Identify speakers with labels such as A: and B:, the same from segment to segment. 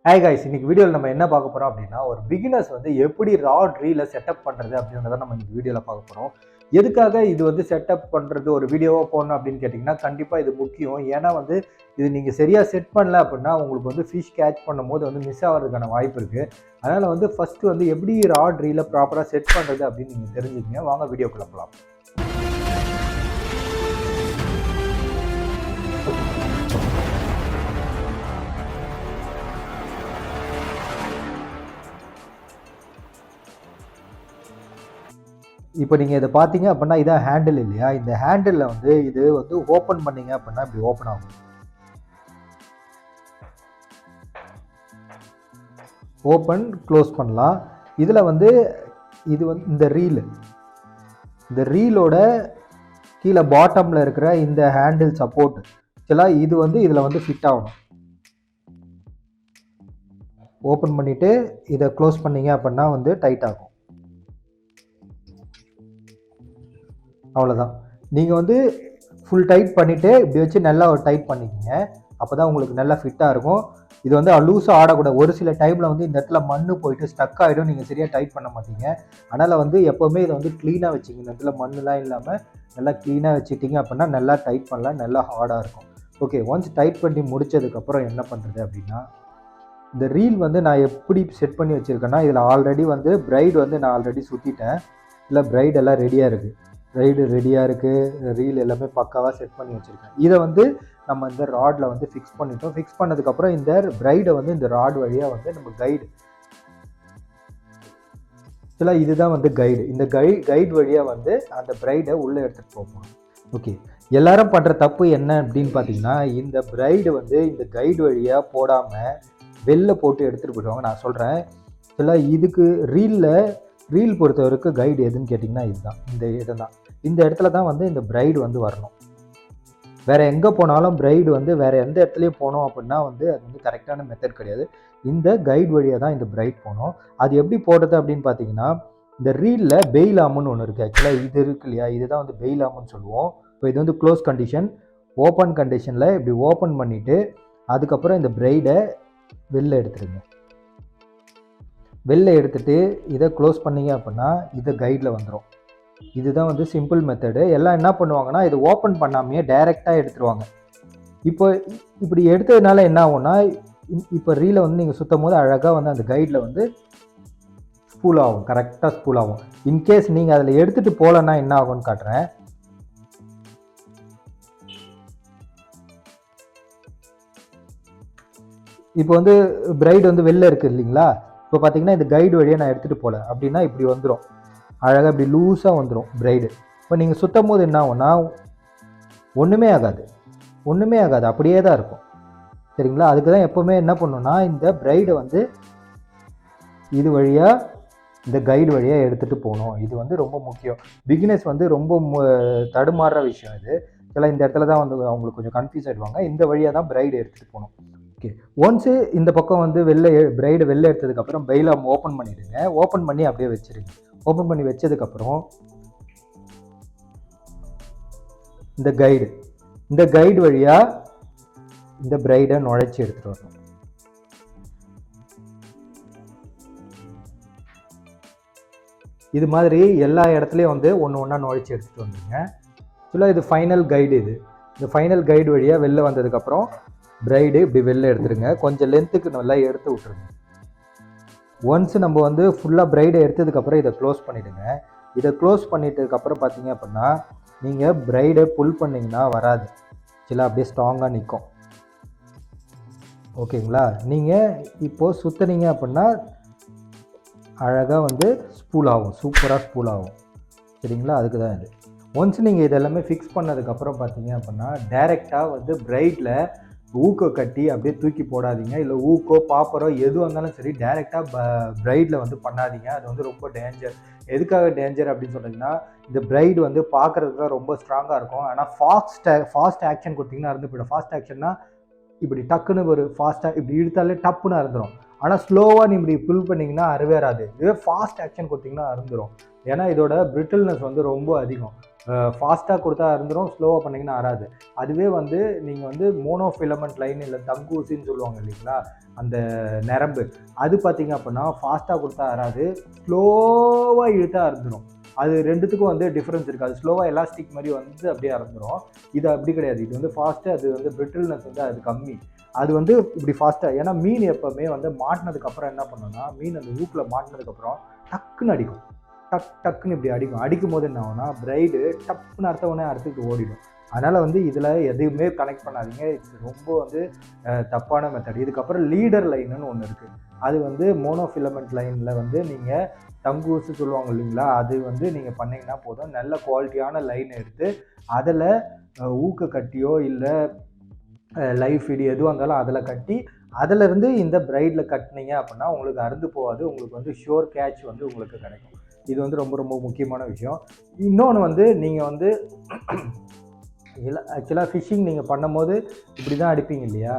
A: Hi guys, இன்னைக்கு வீடியோவில் நம்ம என்ன பார்க்க போகிறோம் அப்படின்னா, ஒரு பிகினர்ஸ் வந்து எப்படி ராட் ரீலை செட்டப் பண்ணுறது அப்படின்றத நம்ம இன்னைக்கு வீடியோவில் பார்க்க போகிறோம். எதுக்காக இது வந்து செட்டப் பண்ணுறது ஒரு வீடியோவாக போடணும் அப்படின்னு கேட்டிங்கன்னா, கண்டிப்பாக இது முக்கியம். ஏன்னா வந்து இது நீங்கள் சரியாக செட் பண்ணல அப்படின்னா உங்களுக்கு வந்து ஃபிஷ் கேட்ச் பண்ணும்போது வந்து மிஸ் ஆகிறதுக்கான வாய்ப்பு இருக்குது. அதனால் வந்து ஃபஸ்ட்டு வந்து எப்படி ராட் ரீலை ப்ராப்பராக செட் பண்ணுறது அப்படின்னு நீங்கள் தெரிஞ்சுக்கங்க. வாங்க வீடியோக்குள்ள போகலாம். இப்போ நீங்கள் இதை பார்த்தீங்க அப்படின்னா இதான் ஹேண்டில் இல்லையா? இந்த ஹேண்டிலில் வந்து இது வந்து ஓப்பன் பண்ணீங்க அப்படின்னா இப்படி ஓப்பன் ஆகும். ஓப்பன் க்ளோஸ் பண்ணலாம். இதில் வந்து இது வந்து இந்த ரீலோட கீழே பாட்டமில் இருக்கிற இந்த ஹேண்டில் சப்போர்ட் ஆக்சுவலாக இது வந்து இதில் வந்து ஃபிட் ஆகணும். ஓப்பன் பண்ணிவிட்டு இதை க்ளோஸ் பண்ணீங்க அப்படின்னா வந்து டைட் ஆகும். அவ்வளோதான். நீங்கள் வந்து ஃபுல் டைட் பண்ணிவிட்டு இப்படி வச்சு நல்லா ஒரு டைட் பண்ணிக்கோங்க. அப்போ தான் உங்களுக்கு நல்லா ஃபிட்டாக இருக்கும். இது வந்து லூஸாக ஆடக்கூடாது. ஒரு சில டைமில் வந்து இந்த இடத்துல மண் போயிட்டு ஸ்டக் ஆகிடும், நீங்கள் சரியாக டைட் பண்ண மாட்டீங்க. அதனால் வந்து எப்போவுமே இதை வந்து க்ளீனாக வச்சுங்க. இந்த இடத்துல மண்ணெலாம் இல்லாமல் நல்லா க்ளீனாக வச்சுட்டிங்க அப்படின்னா நல்லா டைட் பண்ணலாம், நல்லா ஹார்டாக இருக்கும். ஓகே, ஒன்ஸ் டைட் பண்ணி முடித்ததுக்கப்புறம் என்ன பண்ணுறது அப்படின்னா, இந்த ரீல் வந்து நான் எப்படி செட் பண்ணி வச்சுருக்கேன்னா, இதில் ஆல்ரெடி வந்து பிரைடு வந்து நான் ஆல்ரெடி சுற்றிட்டேன். இல்லை பிரைடு எல்லாம் ரெடியாக இருக்குது. ரைடு ரெடியாக இருக்குது, ரீல் எல்லாமே பக்காவாக செட் பண்ணி வச்சுருக்கேன். இதை வந்து நம்ம இந்த ராடில் வந்து ஃபிக்ஸ் பண்ணிட்டோம். ஃபிக்ஸ் பண்ணதுக்கப்புறம் இந்த பிரைடை வந்து இந்த ராட் வழியாக வந்து நம்ம கைடு ஆக்சுவலாக இதுதான் வந்து கைடு. இந்த கைடு வழியாக வந்து அந்த பிரைடை உள்ளே எடுத்துகிட்டு போகணும். ஓகே, எல்லாரும் பண்ணுற தப்பு என்ன அப்படின்னு பார்த்தீங்கன்னா, இந்த பிரைடு வந்து இந்த கைடு வழியாக போடாமல் வெளில போட்டு எடுத்துகிட்டு போயிடுவாங்க. நான் சொல்கிறேன், ஆக்சுவலாக இதுக்கு ரீல் பொறுத்த வரைக்கும் கைடு எதுன்னு கேட்டிங்கன்னா இதுதான், இந்த இடத்துல தான் வந்து இந்த பிரைடு வந்து வரணும். வேறு எங்கே போனாலும் பிரைடு வந்து வேறு எந்த இடத்துலையும் போனோம் அப்படின்னா வந்து அது வந்து கரெக்டான மெத்தட் கிடையாது. இந்த கைடு வழியாக தான் இந்த பிரைட் போகணும். அது எப்படி போடுறது அப்படின்னு பார்த்தீங்கன்னா, இந்த ரீலில் பெயில் ஆமுன்னு ஒன்று இருக்குது. ஆக்சுவலாக இது இருக்கு இல்லையா, இதுதான் வந்து பெயில் ஆமுன்னு சொல்லுவோம். இப்போ இது வந்து க்ளோஸ் கண்டிஷன். ஓப்பன் கண்டிஷனில் இப்படி ஓப்பன் பண்ணிவிட்டு அதுக்கப்புறம் இந்த பிரைடை வெளில எடுத்துருங்க. வெளில எடுத்துகிட்டு இதை க்ளோஸ் பண்ணிங்க அப்படின்னா இதை கைடில் வந்துடும். இதுதான் வந்து சிம்பிள் மெத்தடு. எல்லாம் என்ன பண்ணுவாங்கன்னா, இது ஓப்பன் பண்ணாமையே டைரெக்டாக எடுத்துருவாங்க. இப்போ இப்படி எடுத்ததுனால என்ன ஆகும்னா, இப்போ ரீலை வந்து நீங்கள் சுற்றும் போது அழகாக வந்து அந்த கைடில் வந்து ஸ்பூல் ஆகும், கரெக்டாக ஸ்பூல் ஆகும். இன்கேஸ் நீங்கள் அதில் எடுத்துகிட்டு போகலன்னா என்ன ஆகும்னு காட்டுறேன். இப்போ வந்து பிரைடு வந்து வெளில இருக்குது இல்லைங்களா? இப்போ பார்த்தீங்கன்னா இந்த கைடு வழியாக நான் எடுத்துகிட்டு போகல அப்படின்னா இப்படி வந்துடும், அழகாக இப்படி லூஸாக வந்துடும் பிரைடு. இப்போ நீங்கள் சுற்றும் போது என்ன ஆகும்னா ஒன்றுமே ஆகாது, அப்படியே தான் இருக்கும். சரிங்களா? அதுக்கு தான் எப்போவுமே என்ன பண்ணணும்னா, இந்த பிரைடை வந்து இது வழியாக இந்த கைடு வழியாக எடுத்துகிட்டு போகணும். இது வந்து ரொம்ப முக்கியம். பிகினர்ஸ் வந்து ரொம்ப தடுமாறுற விஷயம் இது. இதெல்லாம் இந்த இடத்துல தான் வந்து அவங்களுக்கு கொஞ்சம் கன்ஃபியூஸ் ஆகிடுவாங்க. இந்த வழியாக தான் பிரைடு எடுத்துகிட்டு போகணும். ஓகே, ஒன்ஸு இந்த பக்கம் வந்து பிரைடு வெளில எடுத்ததுக்கப்புறம் பெயிலாம் ஓப்பன் பண்ணிவிடுங்க. ஓப்பன் பண்ணி அப்படியே வச்சுருங்க. ஓப்பன் பண்ணி வச்சதுக்கப்புறம் இந்த கைடு வழியாக இந்த பிரைடை நுழைச்சி எடுத்துகிட்டு வரணும். இது மாதிரி எல்லா இடத்துலையும் வந்து ஒன்று ஒன்றா நுழைச்சி எடுத்துகிட்டு வந்துடுங்க. ஆக்சுவலாக இது ஃபைனல் கைடு. இந்த ஃபைனல் கைடு வழியாக வெளில வந்ததுக்கப்புறம் பிரைடு இப்படி வெளில எடுத்துருங்க. கொஞ்சம் லென்த்துக்கு நல்லா எடுத்து விட்டுருங்க. ஒன்ஸ் நம்ம வந்து ஃபுல்லாக பிரைடை எடுத்ததுக்கப்புறம் இதை க்ளோஸ் பண்ணிவிடுங்க. இதை க்ளோஸ் பண்ணிட்டதுக்கப்புறம் பார்த்தீங்க அப்படின்னா நீங்கள் பிரைடை புல் பண்ணிங்கன்னா வராது, சில அப்படியே ஸ்ட்ராங்காக நிற்கும். ஓகேங்களா? நீங்கள் இப்போது சுற்றுனீங்க அப்படின்னா அழகாக வந்து ஸ்பூல் ஆகும், சூப்பராக ஸ்பூல் ஆகும். சரிங்களா? அதுக்கு தான் இது. ஒன்ஸ் நீங்கள் இதெல்லாமே ஃபிக்ஸ் பண்ணதுக்கப்புறம் பார்த்தீங்க அப்படின்னா டைரெக்டாக வந்து பிரைடில் ஊக்கோ கட்டி அப்படியே தூக்கி போடாதீங்க. இல்லை ஊக்கோ பாப்பரோ எதுவாக இருந்தாலும் சரி டைரெக்டாக பிரைடில் வந்து பண்ணாதீங்க. அது வந்து ரொம்ப டேஞ்சர். எதுக்காக டேஞ்சர் அப்படின்னு சொன்னீங்கன்னா, இந்த பிரைடு வந்து பார்க்குறதுக்கு தான் ரொம்ப ஸ்ட்ராங்காக இருக்கும். ஆனால் ஃபாஸ்ட் ஆக்ஷன் கொடுத்தீங்கன்னா அறுந்து போய்டும். ஃபாஸ்ட் ஆக்ஷன்னா இப்படி டக்குன்னு ஒரு ஃபாஸ்ட்டாக இப்படி இழுத்தாலே டப்புன்னு அறுந்துடும். ஆனால் ஸ்லோவாக நீ இப்படி புல் பண்ணிங்கன்னா அறுவேறாது. இதுவே ஃபாஸ்ட் ஆக்ஷன் கொடுத்தீங்கன்னா அறுந்துடும். ஏன்னா இதோட பிரிட்டில்னஸ் வந்து ரொம்ப அதிகம். ஃபாஸ்ட்டாக கொடுத்தா இருந்துடும், ஸ்லோவாக பண்ணிங்கன்னா ஆறாது. அதுவே வந்து நீங்கள் வந்து மோனோஃபிலமெண்ட் லைன் இல்லை தங்கூசின்னு சொல்லுவாங்க இல்லைங்களா, அந்த நரம்பு, அது பார்த்தீங்க அப்படின்னா ஃபாஸ்ட்டாக கொடுத்தா ஆறாது, ஸ்லோவாக இழுத்தா இருந்துடும். அது ரெண்டுத்துக்கும் வந்து டிஃப்ரென்ஸ் இருக்குது. அது ஸ்லோவாக எலாஸ்டிக் மாதிரி வந்து அப்படியே இறந்துடும். இது அப்படி கிடையாது. இது வந்து ஃபாஸ்ட்டு, அது வந்து பிரிட்டில்னஸ் வந்து அது கம்மி. அது வந்து இப்படி ஃபாஸ்ட்டாக, ஏன்னா மீன் எப்போவுமே வந்து மாட்டினதுக்கப்புறம் என்ன பண்ணணும்னா, மீன் அந்த ஊக்கில் மாட்டினதுக்கப்புறம் டக்குன்னு அடிக்கும். டக்குன்னு இப்படி அடிக்கும். அடிக்கும் போது என்ன ஆகும்னா, பிரைடு டப்புன்னு அறுத்த உடனே அறுத்துட்டு ஓடிடும். அதனால் வந்து இதில் எதையுமே கனெக்ட் பண்ணாதீங்க. இது ரொம்ப வந்து தப்பான மெத்தட். இதுக்கப்புறம் லீடர் லைனுன்னு ஒன்று இருக்குது. அது வந்து மோனோஃபிலமெண்ட் லைனில் வந்து நீங்கள் தங்கூசு சொல்லுவாங்க இல்லைங்களா, அது வந்து நீங்கள் பண்ணிங்கன்னா போதும். நல்ல குவாலிட்டியான லைன் எடுத்து அதில் ஊக்க கட்டியோ இல்லை லைவ் ஃபீடு எதுவாக இருந்தாலும் அதில் கட்டி அதிலிருந்து இந்த பிரைடில் கட்டினீங்க அப்படின்னா உங்களுக்கு அறுந்து போகாது. உங்களுக்கு வந்து ஷோர் கேட்ச் வந்து உங்களுக்கு கிடைக்கும். இது வந்து ரொம்ப ரொம்ப முக்கியமான விஷயம். இன்னொன்று வந்து நீங்கள் வந்து இல்லை, ஆக்சுவலாக ஃபிஷ்ஷிங் நீங்கள் பண்ணும்போது இப்படி தான் அடிப்பீங்க இல்லையா,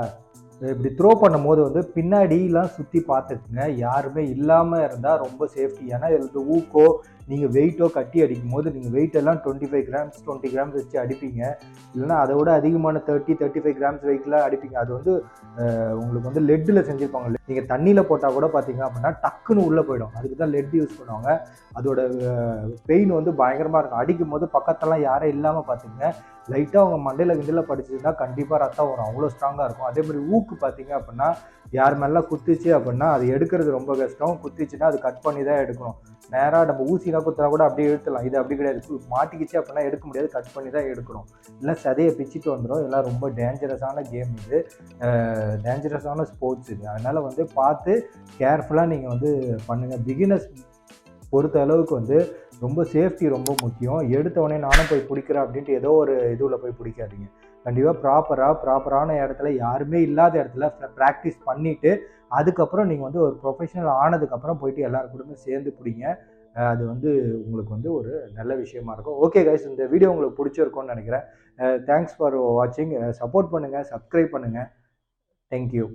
A: இப்படி த்ரோ பண்ணும்போது வந்து பின்னாடிலாம் சுற்றி பார்த்துக்குங்க. யாருமே இல்லாமல் இருந்தால் ரொம்ப சேஃப்டி. ஏன்னா இதில் ஊக்கோ நீங்கள் வெயிட்டோ கட்டி அடிக்கும் போது நீங்கள் வெயிட் எல்லாம் 25 கிராம்ஸ் 20 கிராம்ஸ் வச்சு அடிப்பீங்க. இல்லைனா அதை விட அதிகமான 35 கிராம்ஸ் வெயிட்டில் அடிப்பீங்க. அது வந்து உங்களுக்கு வந்து லெட்டில் செஞ்சுருப்பாங்க. நீங்கள் தண்ணியில் போட்டால் கூட பார்த்தீங்க அப்படின்னா டக்குன்னு உள்ளே போயிடும். அதுக்கு தான் லெட் யூஸ் பண்ணுவாங்க. அதோட பெயின் வந்து பயங்கரமாக இருக்கும். அடிக்கும் போது பக்கத்தெல்லாம் யாரும் இல்லாமல் பார்த்துங்க. லைட்டாக அவங்க மண்டையில் கிண்டையில் படிச்சதுன்னா கண்டிப்பாக ரத்தம் வரும். அவ்வளோ ஸ்ட்ராங்காக இருக்கும். அதே மாதிரி ஊக்கு பார்த்தீங்க அப்படின்னா யார் மேலாம் குத்திச்சு அப்படின்னா அது எடுக்கிறது ரொம்ப கஷ்டம். குத்திச்சுன்னா அது கட் பண்ணி தான் எடுக்கணும். நேராக நம்ம ஊசிலாம் குத்தினா கூட அப்படியே இழுத்துலாம். இது அப்படி கிடையாது. மாட்டிக்கிச்சு அப்படின்னா எடுக்க முடியாது, கட் பண்ணி தான் எடுக்கணும். இல்லை சதையை பிச்சுட்டு வந்துடும். இதெல்லாம் ரொம்ப டேஞ்சரஸான கேம் இது, டேஞ்சரஸான ஸ்போர்ட்ஸ் இது. அதனால் வந்து பார்த்து கேர்ஃபுல்லாக நீங்கள் வந்து பண்ணுங்கள். பிகினர்ஸ் பொறுத்த அளவுக்கு வந்து ரொம்ப சேஃப்டி ரொம்ப முக்கியம். எடுத்தவொடனே நானும் போய் பிடிக்கிறேன் அப்படின்ட்டு ஏதோ ஒரு இதுவில் போய் பிடிக்காதீங்க. கண்டிப்பாக ப்ராப்பரான இடத்துல, யாருமே இல்லாத இடத்துல ப்ராக்டிஸ் பண்ணிவிட்டு அதுக்கப்புறம் நீங்கள் வந்து ஒரு ப்ரொஃபஷனல் ஆனதுக்கப்புறம் போயிட்டு எல்லாரும் கூடமே சேர்ந்து பிடிங்க. அது வந்து உங்களுக்கு வந்து ஒரு நல்ல விஷயமா இருக்கும். ஓகே கைஸ், இந்த வீடியோ உங்களுக்கு பிடிச்சிருக்கும்னு நினைக்கிறேன். தேங்க்ஸ் ஃபார் வாட்சிங். சப்போர்ட் பண்ணுங்கள், சப்ஸ்கிரைப் பண்ணுங்கள். தேங்க்யூ.